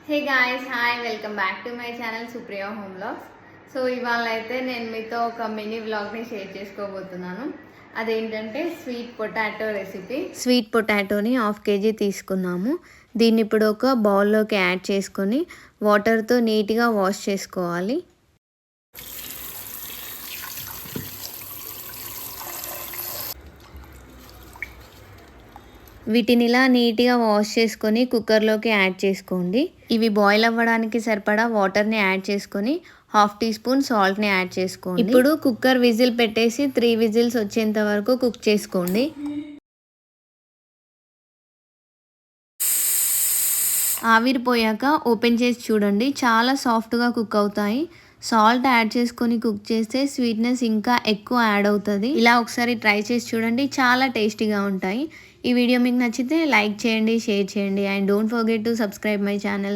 Hey guys, hi, welcome back to my channel Supriya home vlogs. So ఇవాళ అయితే నేను మీతో ఒక మినీ వ్లాగ్ని షేర్ చేసుకోబోతున్నాను. అదేంటంటే స్వీట్ పొటాటో రెసిపీ. స్వీట్ పొటాటోని 1/2 kg తీసుకున్నాము. దీన్ని ఇప్పుడు ఒక బౌల్లోకి యాడ్ చేసుకొని వాటర్తో నీట్గా వాష్ చేసుకోవాలి. వీటిని ఇలా నీట్గా వాష్ చేసుకొని కుక్కర్లోకి యాడ్ చేసుకోండి. ఇవి బాయిల్ అవ్వడానికి సరిపడా వాటర్ని యాడ్ చేసుకొని 1/2 టీ స్పూన్ సాల్ట్ని యాడ్ చేసుకోండి. ఇప్పుడు కుక్కర్ విజిల్ పెట్టేసి 3 విజిల్స్ వచ్చేంత వరకు కుక్ చేసుకోండి. ఆవిరిపోయాక ఓపెన్ చేసి చూడండి, చాలా సాఫ్ట్గా కుక్ అవుతాయి. సాల్ట్ యాడ్ చేసుకొని కుక్ చేస్తే స్వీట్నెస్ ఇంకా ఎక్కువ యాడ్ అవుతుంది. ఇలా ఒకసారి ట్రై చేసి చూడండి, చాలా టేస్టీగా ఉంటాయి. ఈ వీడియో మీకు నచ్చితే లైక్ చేయండి, షేర్ చేయండి, and don't forget to subscribe my channel.